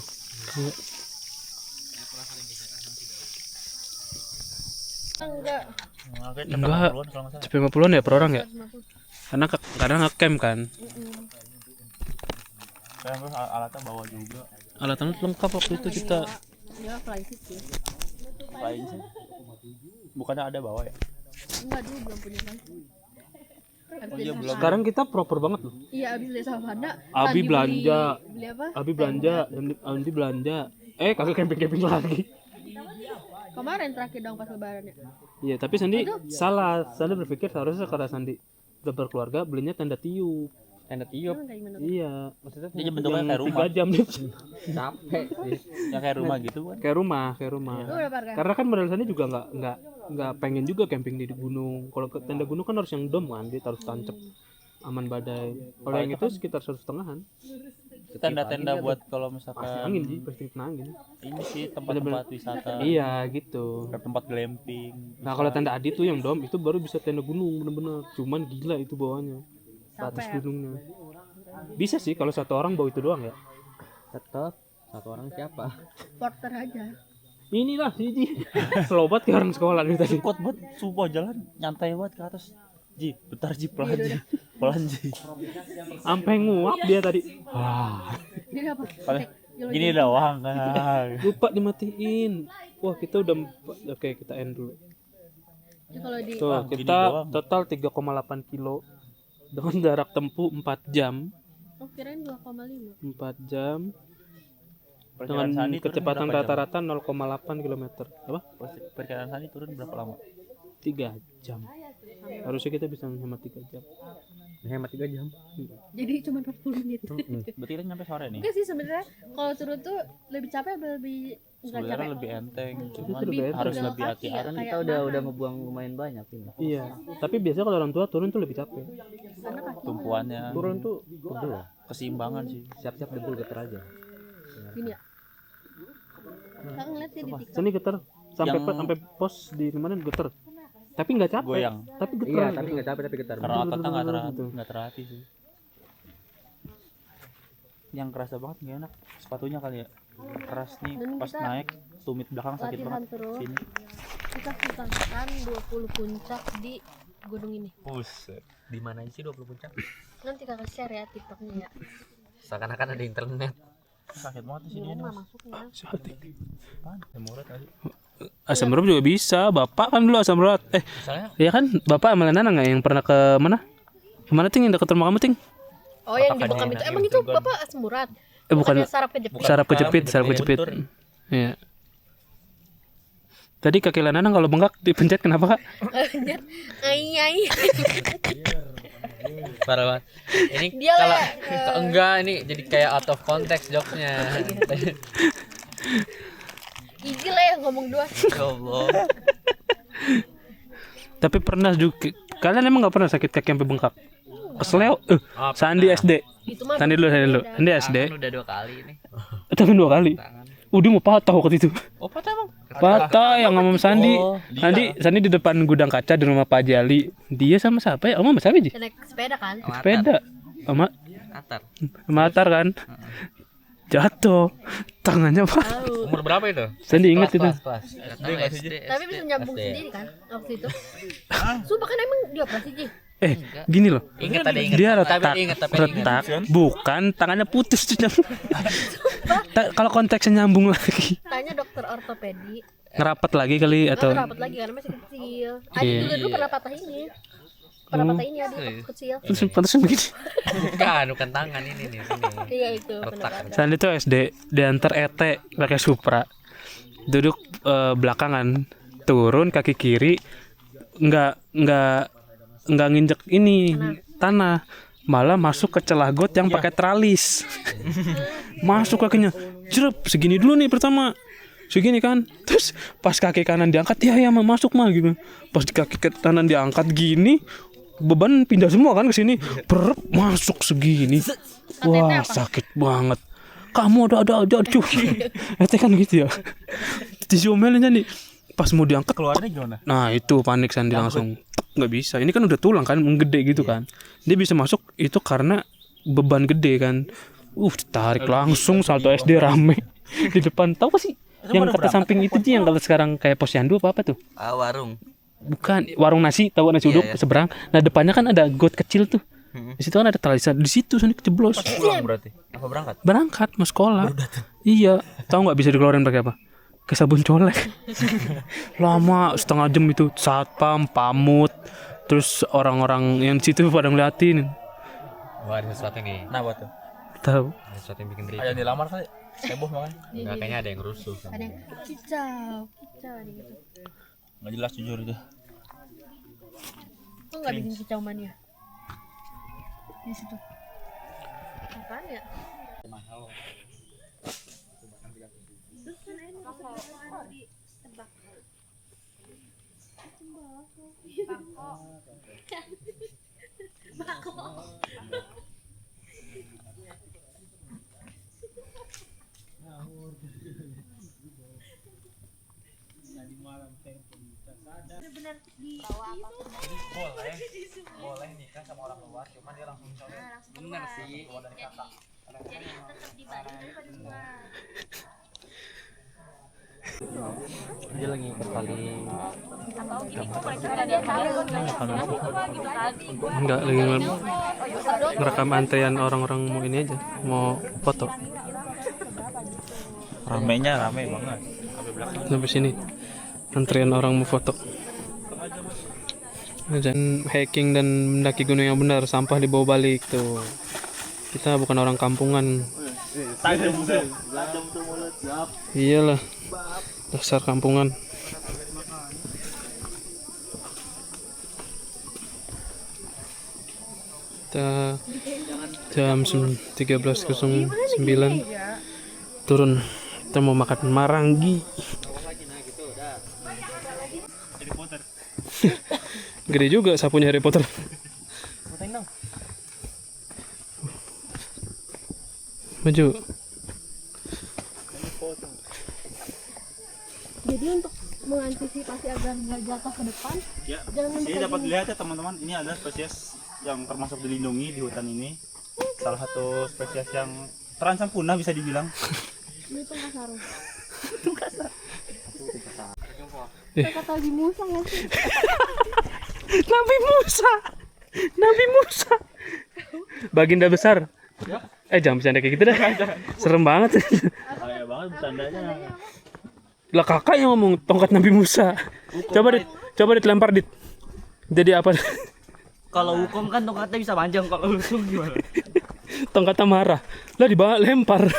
Enggak. Enggak. Cepet 50-an ya per orang ya? Karena kadang nge-camp kan. Saya alatnya bawa juga. Alatnya lengkap waktu itu kita. Ya flight sih. Lain sih. Bukannya ada bawa ya? Enggak dulu belum punya kan. Oh iya belum. Sekarang kita proper banget loh. Iya abis dari Savana. Abi belanja. Beli apa? Abi belanja, Andi belanja. Kagak camping-camping lagi. Kemarin terakhir dong pas lebaran ya. Iya, tapi Sandi salah. Sandi berpikir seharusnya karena Sandi udah berkeluarga belinya tenda tiup. Tenda tiup. Emang kayak gimana? Iya. Maksudnya Jadi bentuknya kayak rumah. 3 jam capek sih. Ya kayak rumah gitu kan. kayak rumah. Lu berapa harga? Karena kan model Sandi juga nggak pengen juga camping di gunung. Kalau ke tenda gunung kan harus yang dom kan, dia harus tancap aman badai. Kalau yang itu sekitar 1,5-an. Tenda-tenda buat kalau Pasti misalkan angin sih, pasti kena angin. ini sih tempat-tempat wisata. Iya gitu. Kayak tempat glamping. Nah kalau tenda Adi tuh yang dom itu baru bisa tenda gunung bener-bener. Cuman gila itu bawahnya. Atas gunungnya. Bisa sih kalau satu orang bawa itu doang ya. Tetap satu orang siapa? Porter aja. Inilah Ji. Slow banget kayak orang sekolah dari tadi. Kuat banget, sumpah jalan nyantai banget ke atas. Ji, bentar Ji, pelan Ji. Pelan Ji. Sampai nguap dia tadi. Wah, Dia apa? Gini doang kan. lupa dimatiin. Wah, kita udah oke, kita end dulu. Ya, kalau di Tuh, gini kita doang. total 3,8 kilo dengan jarak tempuh 4 jam. oh kirain 2,5. 4 jam Perkiraan dengan Sandi turun kecepatan berapa jam? rata-rata 0,8 km. Apa? Perkiraan Sandi turun berapa lama? 3 jam. Harusnya kita bisa menghemat 3 jam. Hemat 3 jam. Jadi cuma 20 menit. Berarti kita nyampe sore nih. Enggak sih sebenarnya kalau turun tuh lebih capek apa lebih enggak Sebenarnya capek? lebih enteng, cuman lebih enteng. harus Pegal lebih kaki hati-hati. ya, Kan kayak kita udah nahan. ngebuang lumayan banyak ini. Iya, tapi biasanya kalau orang tua turun tuh lebih capek. Karena kaki Tumpuannya, Turun tuh Betul lah. keseimbangan sih. Siap-siap debul getar aja. gini ya. Aku ngeliat sih di TikTok. sini getar sampai Yang- sampai pos di mana getar. Tapi nggak capek. Goyang. Tapi getar. Iya, tapi nggak capek tapi getar. Karena ototnya nggak Gitu. terhati sih. Yang kerasa banget nggak enak sepatunya kali ya. Keras nih Dan pas kita naik, tumit belakang sakit latihan banget. terus. Sini. Kita susahkan 20 puncak di gunung ini. Buset. Di mana aja sih 20 puncak? Nanti kakak share ya TikToknya ya. Seakan-akan ada internet. Sakit banget di sini. Belum lah Mas. masuknya. Apaan? Hemorrhoid tadi. Asam urat juga bisa. Bapak kan dulu asam urat. Misalnya Iya kan? Bapak sama Nana nggak yang pernah ke mana? Kemana Ting? Yang dekat rumah kamu Ting? Oh yang di Apakah bekam dia itu enak emang yang itu turun? bapak asam urat. Bukan. Bukannya saraf kejepit. Saraf kejepit, saraf kejepit. Iya. Tadi kaki Nana kalau bengkak dipencet kenapa Kak? Ai. parah banget. Ini Dia kalau lah, enggak ini jadi kayak out of context jokesnya. Gigi lah yang ngomong dua. Ya Allah. Tapi pernah juga. Kalian emang nggak pernah sakit kaki sampai bengkak? Kesleo. Sandi SD. Itu mah Sandi dulu. Sandi SD. Tangan udah 2 kali nih. Tapi 2 kali. Tangan. Udah mau patah waktu itu. Oh, patah emang. Patah yang ngomong Sandi. Oh, Sandi di depan gudang kaca di rumah Pak Jali. Dia sama siapa ya? Sama siapa sih? naik sepeda kan? Sepeda. Sama Atar. Atar kan. Jatuh. Tangannya Pak. Tahu. Umur berapa itu? Sandi ingat itu. Kelas. SD. Tapi bisa nyambung sendiri kan waktu itu. Sumpah kan emang dia operasi Ji. Gini loh. Ingat tadi ingat. Dia Tapi retak, ingat. bukan tangannya putus tuh. Kalau konteksnya nyambung lagi, Tanya dokter ortopedi. ngerapat lagi kali Atau atau rapat lagi karena masih kecil. Adi Iya. juga dulu pernah patah ini. Pernah patah ini Adi waktu kecil. terus begini. Bukan tangan ini nih. Sini. Iya itu Retak. pernah patah. Sandi tuh SD diantar ET pakai Supra, duduk belakangan, turun kaki kiri, nggak nginjek ini tanah, malah masuk ke celah got yang pakai teralis. Masuk kakinya, jerep segini dulu nih pertama, segini kan, terus pas kaki kanan diangkat, ya masuk mah gitu. Pas di kaki kanan diangkat gini, beban pindah semua kan ke sini, perep masuk segini, wah sakit banget. Kamu ada cuy, itu kan gitu ya. Diomelin Sandi, pas mau diangkat, Keluarnya gimana? nah itu panik Sandi langsung. Nggak bisa, ini kan udah tulang kan, menggede gitu kan, dia bisa masuk itu karena beban gede kan. Ditarik langsung, salto SD rame di depan. Tahu gak sih yang kata samping itu sih, yang kalau sekarang kayak posyandu apa tuh? Warung. Bukan, warung nasi, tahu nasi uduk seberang. Nah depannya kan ada got kecil tuh. Di situ kan ada tali, di situ Sandi kejeblos. Pulang berarti. Apa berangkat? Berangkat mau sekolah. Iya, tahu nggak bisa dikeluarin pakai apa? Ke sabun colek. Lama setengah jam itu, satpam, pamut, terus orang-orang yang di situ pada ngeliatin. Wah, ada sesuatu nih. Kenapa tuh? Tahu. Ada sesuatu yang bikin Ada ribet. yang dilamar kali? Heboh banget. Enggak, kayaknya ada yang rusuh. Ada yang kicau gitu. Nggak jelas jujur itu. Kok nggak bikin kicau mania di situ? Apaan ya? Boleh nikah sama orang luar, cuman dia langsung misalnya. Bener sih. Keluar dari kakak. Jadi tetap di Bali daripada rumah. Dia lagi berkali Enggak, lagi ngerekam antrean orang-orang mau ini aja, mau foto. Ramenya rame banget. Sampai sini antrean orang mau foto. Dan hiking dan mendaki gunung yang benar, sampah dibawa balik tuh. Kita bukan orang kampungan. Iyalah, dasar kampungan. Kita jam 13.09 turun. Kita mau makan marangi. Gede juga sapunya Harry Potter. Maju. Jadi untuk mengantisipasi agar nggak jatuh ke depan, Ya, jangan sini dapat lihat ya teman-teman, ini ada spesies yang termasuk dilindungi di hutan ini. Salah satu spesies yang terancam punah bisa dibilang. ini tungkah sarung. Eh. Kata di Musa nggak sih? Nabi Musa. Baginda besar. Jangan bercanda kayak gitu dah. Serem banget. Kayak banget bercandanya. Lah kakak yang ngomong tongkat Nabi Musa. Coba dilempar dit. Jadi apa? Kalau hukum kan tongkatnya bisa panjang, kalau lusung gimana? Tongkatnya marah. Lah dibawa lempar.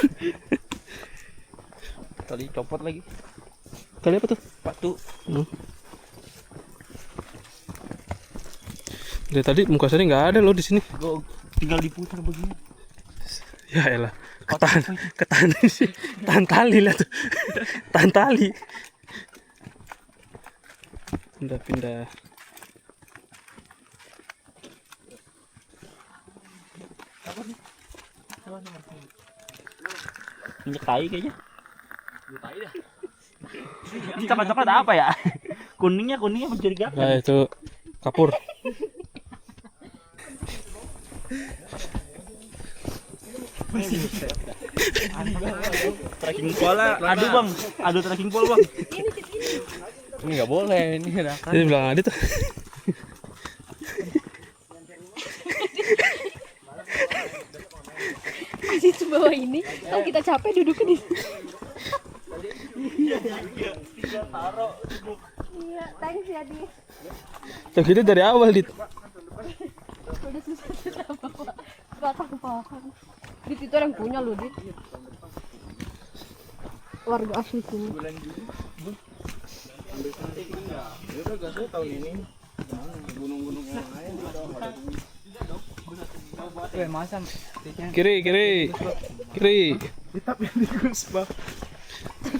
Tadi copot lagi. Kali apa tuh? Batu. Dari tadi muka saya nggak ada loh di sini. Tinggal diputar begini. Ya elah. Ketahan sih. Tahan tali lah tuh. Tahan tali. Pindah. Minyak tai kayaknya. Ini coklat-coklat apa ya? Kuningnya mencurigakan. Nah itu kapur. Trekking pola, adu trekking pole bang. ini nggak boleh, ini ada kan. Jadi bilang ada tuh. Di situ bawah ini, kalau kita capek duduknya di sini. Iya, thanks ya Di. Tuh gitu dari awal dit. Udah susah bawa batang pohon. Dit itu yang punya lu Dit. Warga asli sini. Kiri.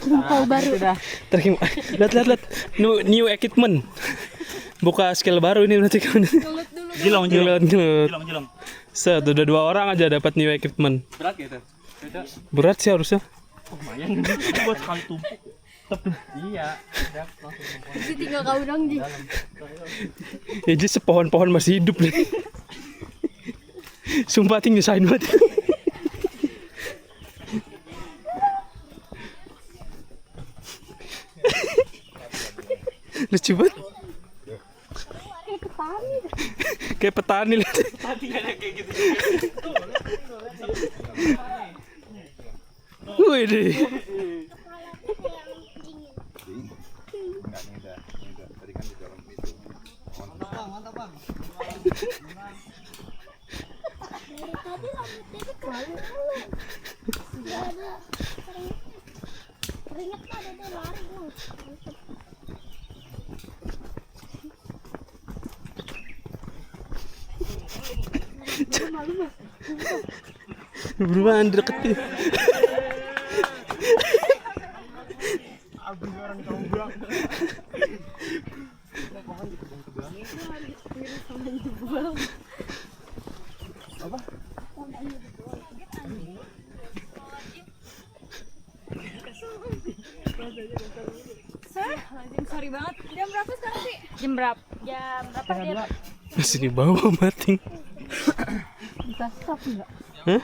Kau baru. Terima. Lihat. New equipment. Buka skill baru ini berarti kamu. Jilong. Set, udah 2 orang aja dapat new equipment. Berat gitu. Berat sih harusnya. Lumayan. Buat sekali tumpuk. Iya. Jadi tinggal kau dong Ji. Ya jadi sepohon-pohon masih hidup nih. Sumpah ting nyusahin banget. Lucu banget. Kayak petani lihat. Wih deh. Beruan deketin. Sorry banget. Jam berapa sekarang sih? Jam berapa? Jam berapa dia? Masih di bawah mating. Bisa stop nggak? Hah?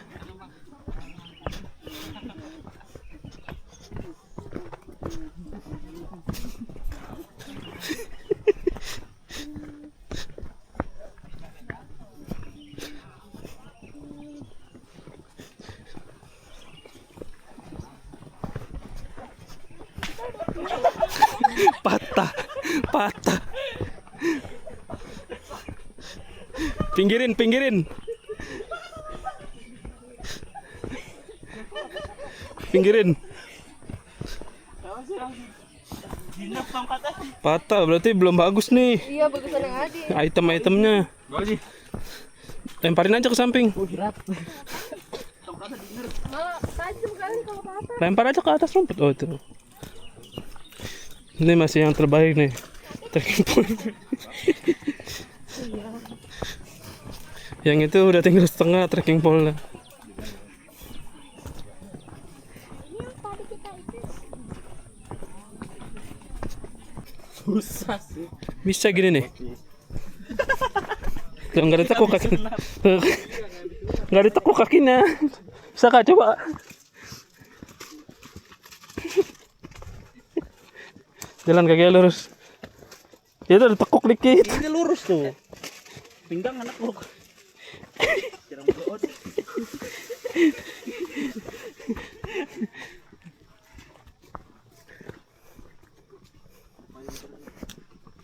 Patah. Pinggirin. Pinggirin. Patah berarti belum bagus nih. Iya, bagusan yang Adi. Item-itemnya. Lemparin aja ke samping. Malah tajam kali kalau patah. Lempar aja ke atas rumput. Oh itu. Ini masih yang terbaik nih. Trekking point. Yang itu udah tinggal setengah trekking pole. Susah sih. Bisa gini nih. Tuh, nggak ditekuk kaki. Nggak ditekuk kakinya. Bisa kak coba. Jalan kaki lurus. Ya itu ditekuk dikit. Ini lurus tuh. Pinggang anak lu.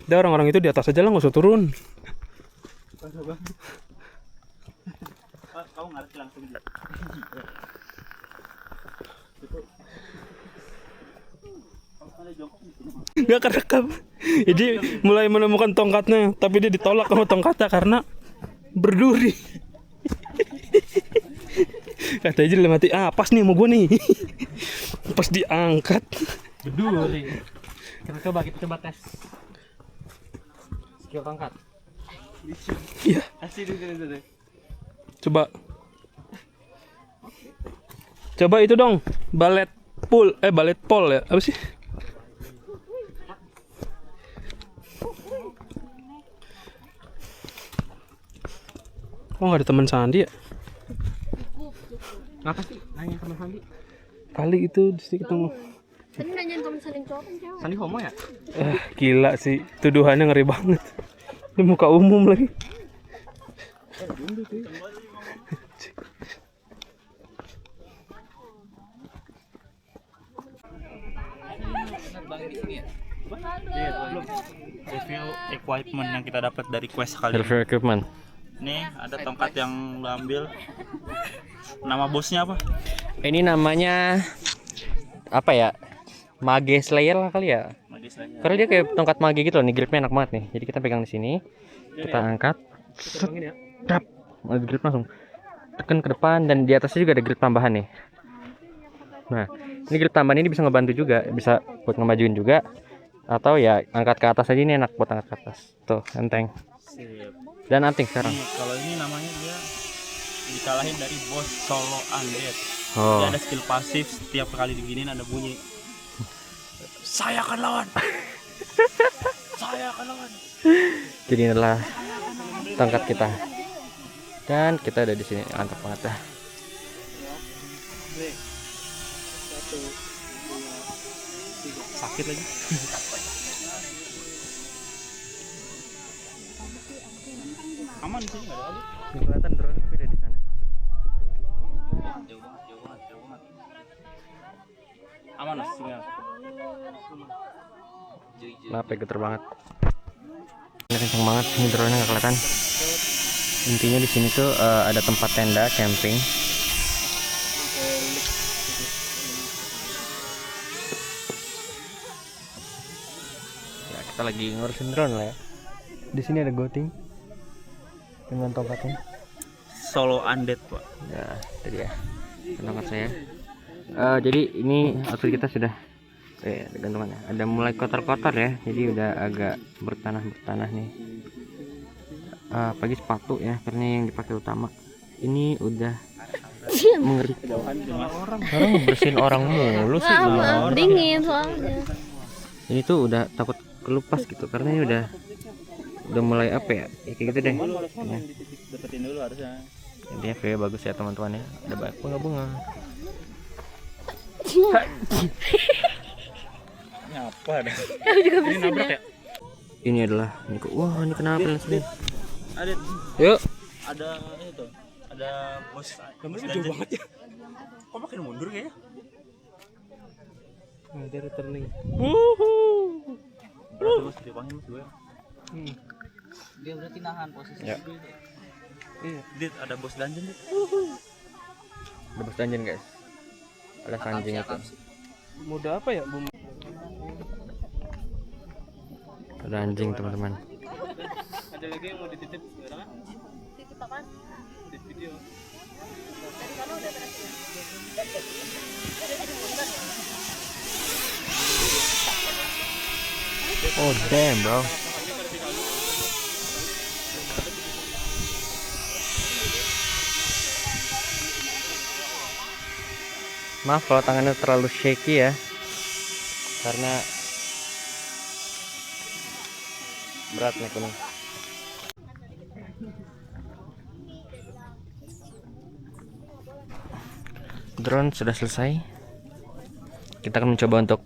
Ada orang-orang itu di atas aja lah, nggak usah turun. Kamu ngerti langsung. Nggak kerekam. Jadi mulai menemukan tongkatnya, tapi dia ditolak sama tongkatnya karena berduri. Kata aja dalam hati, pas nih sama gue nih. Pas diangkat Berduri. Kita coba tes skill tongkat. iya. Coba itu dong, balet pole ya, apa sih? Oh nggak ada teman Sandi ya? Apa sih? Nanya sama Sandi. Kali itu di sini ketemu. Tadi nanyain temen saling cowok kan cewek. Sandi homo ya? Gila sih, tuduhannya ngeri banget. Ini muka umum lagi. Review equipment yang kita dapat dari quest kali ini. Review equipment. Nih ada tongkat yang lo ambil. Nama bosnya apa? Ini namanya apa ya? Mage Slayer lah kali ya. Magis lainnya. Karena dia kayak tongkat mage gitu loh, nih gripnya enak banget nih. Jadi kita pegang di sini, kita angkat, tap, ada grip langsung. Tekan ke depan dan di atasnya juga ada grip tambahan nih. Nah, ini grip tambahan ini bisa ngebantu juga, bisa buat ngemajuin juga, atau ya angkat ke atas aja, ini enak buat angkat ke atas. Tuh, enteng. Sip. Dan anting sekarang. Nih, kalau ini namanya dia dikalahin dari bos solo undead. Oh. Dia ada skill pasif, setiap kali diginiin ada bunyi. Saya akan lawan. Saya akan lawan. Jadi inilah tongkat kita. Dan kita ada di sini, mantap banget dah. Sakit lagi. Aman di sini nggak ada lagi. Ini kelihatan drone tapi udah di sana. Jauh banget. Aman mas, sinyal. Kenapa geter banget? Ini kenceng banget, ini drone nggak kelihatan. Intinya di sini tuh ada tempat tenda camping. Kita lagi ngurusin drone lah ya. Di sini ada Goting dengan tongkatnya. Solo undead, Pak. Ya, itu dia tongkat saya. Jadi ini outfit kita sudah gantungannya. Ada mulai kotor-kotor ya. Jadi udah agak bertanah nih. Pagi sepatu ya, karena yang dipakai utama. Ini udah mengerikan. Orang bersihin orang mulu sih. Dingin soalnya. Ini tuh udah takut kelupas gitu, karena ini udah mulai apa ya, kayak gitu deh ya. Deketin dulu harusnya. Intinya view bagus ya teman-teman ya, ada banyak bunga-bunga. Nyapa dah. Ini nabrak ya? Ini adalah wah, ini kenapa langsung? Ada Yuk, ada itu. Ada bos. Gambarnya jauh banget ya. Kok makin mundur kayaknya? Ada returning. Berarti Mas dipanggil Mas gue. Dia berarti nahan posisi. Ya. Iya, Dit, ada bos dungeon, Dit. ada bos dungeon guys, ada sanjing itu. Mode apa ya? Ada anjing teman-teman. Ada lagi yang mau dititip sekarang? Titip apaan? Titip video. Dari sana udah berhasil. Oh damn bro. Maaf kalau tangannya terlalu shaky ya, karena berat naik gunung. Drone sudah selesai. Kita akan mencoba untuk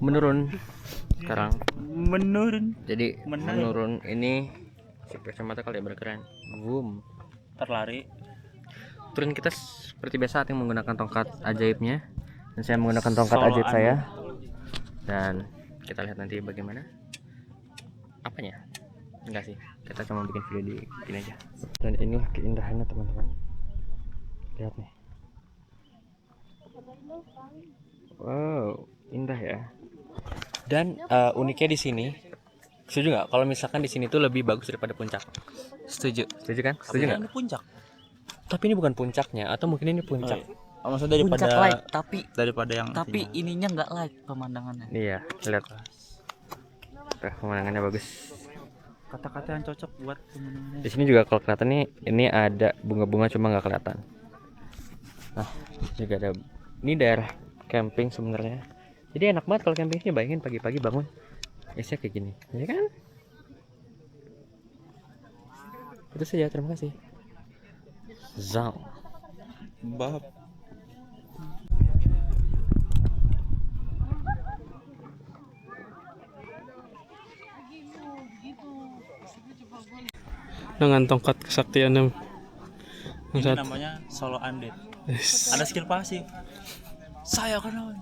menurun sekarang. Menurun. Jadi menurun ini si kacamata kali ya bergerak. Boom. Terlari. Turun kita seperti biasa yang menggunakan tongkat ajaibnya, dan saya menggunakan tongkat ajaib saya. Dan kita lihat nanti bagaimana apanya. Enggak sih, kita cuma bikin video di sini aja. Dan inilah keindahannya teman-teman. Lihat nih. Wow, indah ya. Dan uniknya di sini, setuju nggak? Kalau misalkan di sini tuh lebih bagus daripada puncak. Setuju kan? Setuju nggak? Ini puncak. Tapi ini bukan puncaknya, atau mungkin ini puncak. Maksudnya daripada Puncak light, tapi yang ininya nggak light pemandangannya. Iya, lihat. Pemandangannya bagus. kata-kata yang cocok buat pemandangannya. Di sini juga kalau kelihatan nih, ini ada bunga-bunga cuma nggak kelihatan. Nah, juga ada. Ini daerah camping sebenarnya. Jadi enak banget kalau camping sini. Bayangin pagi-pagi bangun, isinya kayak gini, ya kan? Itu saja, terima kasih. Zang. Bab. Dengan tongkat kesaktiannya. Ini namanya solo undead. Ada skill pasif. Saya akan lawan.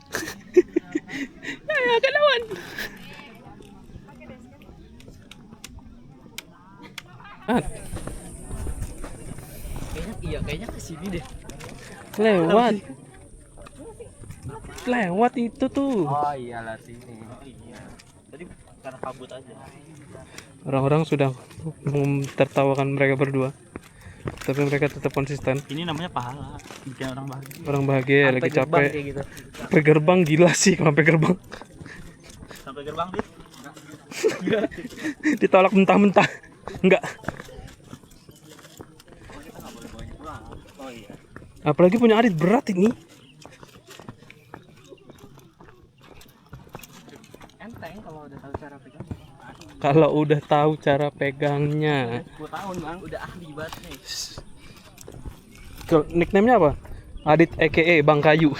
Saya akan lawan. Kayaknya kesini deh. Lewat itu tuh. Oh iyalah sini. Tadi karena kabut aja. Orang-orang sudah tertawakan mereka berdua, tapi mereka tetap konsisten. Ini namanya pahala, bikin orang bahagia. Orang bahagia lagi capek. Gitu. Sampai gerbang gila sih, sampai gerbang. Sampai gerbang dit. Ditolak mentah-mentah. Enggak. Oh iya. Apalagi punya Adit berat ini. Enteng kalau udah tahu cara pegang. Kalau udah tahu cara pegangnya. 10 tahun bang, udah ahli banget nih. Nickname-nya apa? Adit EKE Bang Kayu.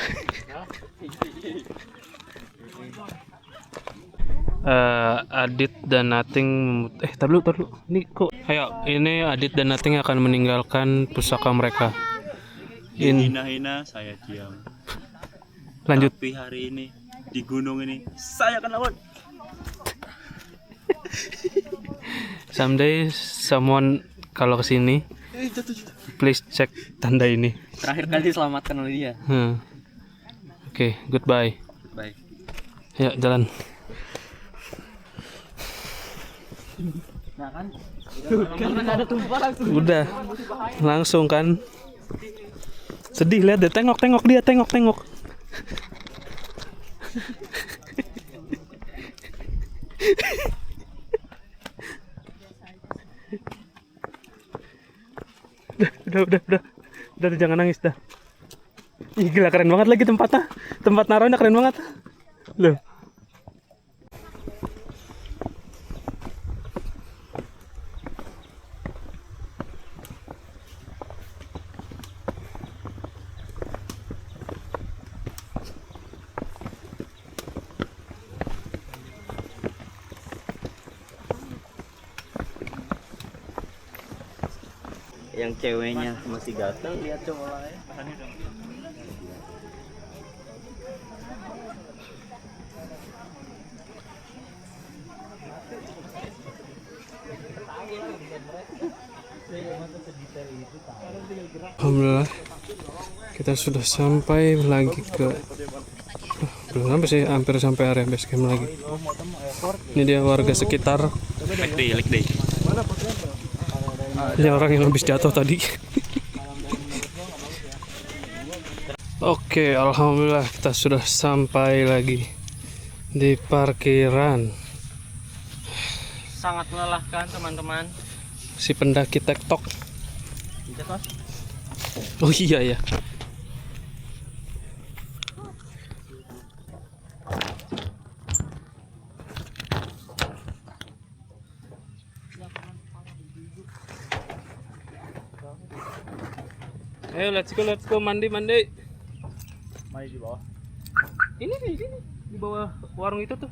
Adit dan Nating tar dulu. Ini kok ini Adit dan Nating akan meninggalkan pusaka mereka. Hina-hina saya diam. Lanjut. Tapi hari ini di gunung ini saya akan lawan. Someday someone kalau kesini please cek tanda ini. Terakhir kali diselamatkan oleh dia. Oke, goodbye. Baik. Ya, jalan. Nah kan, Udah langsung kan. Sedih lihat deh, tengok dia, tengok. Udah, jangan nangis dah. Ih, gila keren banget lagi tempatnya. Tempat naruhnya keren banget. Loh. yang ceweknya masih gatel lihat cowok lain. Alhamdulillah kita sudah sampai lagi ke belum sampai sih, hampir sampai area base camp lagi. Ini dia warga sekitar. Leg day. Ini orang yang habis jatuh tadi. Oke, alhamdulillah kita sudah sampai lagi di parkiran. Sangat melelahkan teman-teman. Si pendaki TikTok. Oh iya ya. Ayo let's go mandi. Mandi di bawah. Ini di bawah warung itu tuh.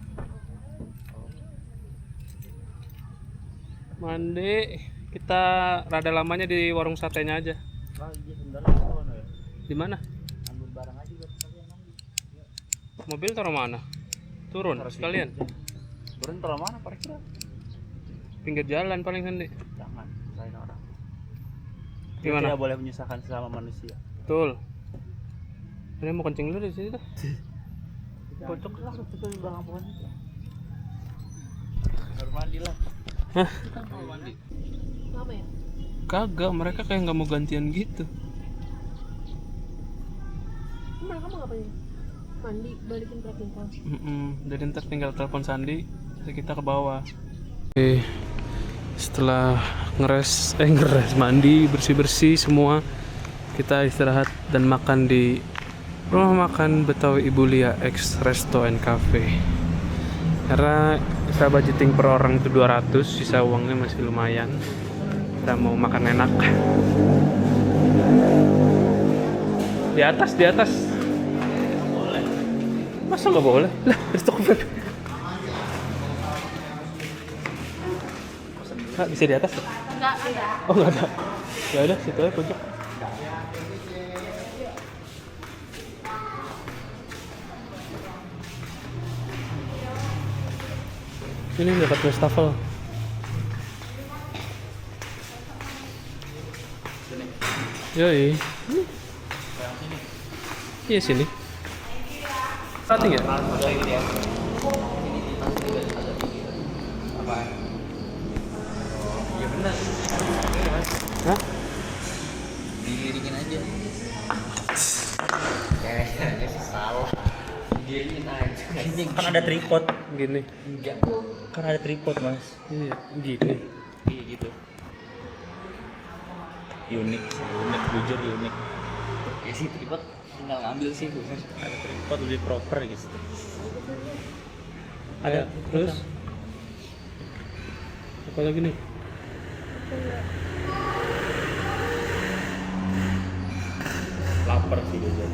Mandi, kita rada lamanya di warung satenya aja. Di mana? Ambil barang aja buat kalian mandi. Mobil taruh mana? Turun sekalian. Turun taruh mana parkiran? Pinggir jalan paling Sandi. Jangan, usahain orang. Gimana? Tidak boleh menyusahkan sesama manusia. Betul. Ini mau kencing dulu di sini tuh. Pojok lah, itu barang pokoknya. Harus mandi lah. Hah? Lama ya? Kagak, mereka kayak nggak mau gantian gitu. Mereka mau ngapain? Mandi, balikin truk. Jadi ntar tinggal telepon Sandi, terus kita ke bawah. Oke, setelah ngeres, mandi, bersih semua, kita istirahat dan makan di rumah makan Betawi Ibu Lia X Resto and Cafe. Karena kita budgeting per orang itu 200, sisa uangnya masih lumayan. Kita mau makan enak. Di atas. Boleh. Masa nggak boleh? Lah, resto cafe. Kak, bisa di atas? Enggak ada. Oh, nggak ada. Ya udah, situ aja pojok. Ini dekat wastafel. Yoi. Iya sini. Perhati nggak? Hah? Diiringin aja. Salah. Diiringin aja. Kan ada tripod. Gini. Kan ada tripod, Mas. Iya, gini. Iya gitu. Unik, jujur unik. Ya sih tripod tinggal ngambil sih. Ada tripod lebih proper gitu. Ada. Terus? Apa lagi nih? Lapar sih dia.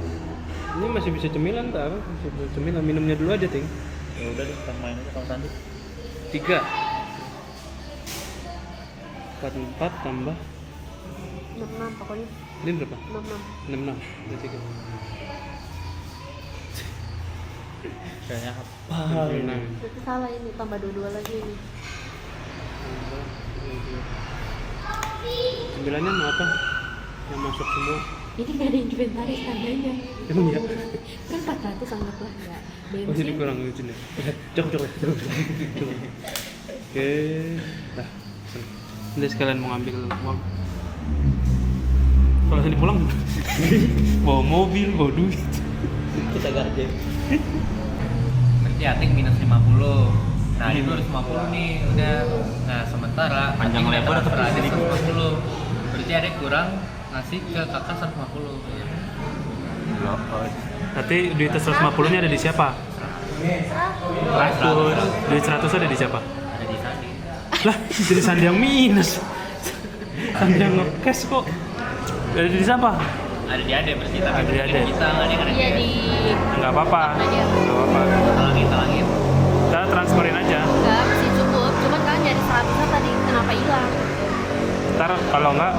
Ini masih bisa cemilan tak? Masih bisa cemilan, minumnya dulu aja, Ting. Ya udah deh, kita main aja sama Sandi. 3 4 tambah 66 pokoknya. ini berapa? 66. 66 berarti kan Kayaknya apa? 66. Berarti salah ini, tambah 22 lagi ini. Cemilannya mau apa? Yang masuk semua. Ini nggak ada inventaris tandanya. Emang ya? Kan 400 anggaplah nggak. Oh jadi Bensin. kurang lucu nih. Cukup. Oke. Nah, nanti sekalian mau ngambil uang. Kalau sini pulang, bawa mobil, bawa duit. Kita garden. Berarti atik minus 50. Nah, ini 250 nih udah. Nah, sementara Panjang Atik lebar atau transfer sedikit? 150. Berarti adek kurang ngasih ke kakak 150. Nanti duit 150 nya ada di siapa? Duit 100 ada di siapa? Ada di Sandi. Lah, jadi Sandi yang minus. Sandi yang nge-cash kok. Ada di siapa? Ada di adek berarti tapi Ada di adek. kita nggak ada yang ada. Iya di Enggak apa-apa. aja. Enggak apa-apa. Talangin. Kita transferin aja. Enggak, masih cukup. Cuman kan dari 100 tadi kenapa hilang? Ntar kalau enggak,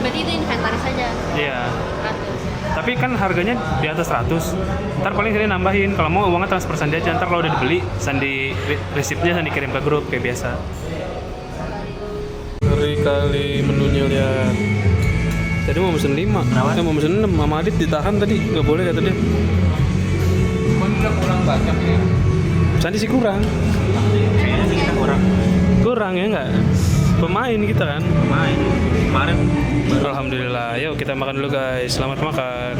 Berarti itu inventaris aja. iya. 100. Tapi kan harganya di atas 100. Ntar paling sini nambahin. Kalau mau uangnya transfer Sandi aja. Ntar kalau udah dibeli, Sandi resipnya Sandi kirim ke grup kayak biasa. Kali menunya lihat. Tadi mau pesen 5. Mau pesen 6. Mama Adit ditahan tadi. Nggak boleh kata dia. Kan udah kurang banyak ya. Sandi sih kurang. Kayaknya sih kita kurang. Kurang ya nggak? Pemain kita kan. Kemarin Alhamdulillah. Yuk kita makan dulu guys. Selamat makan.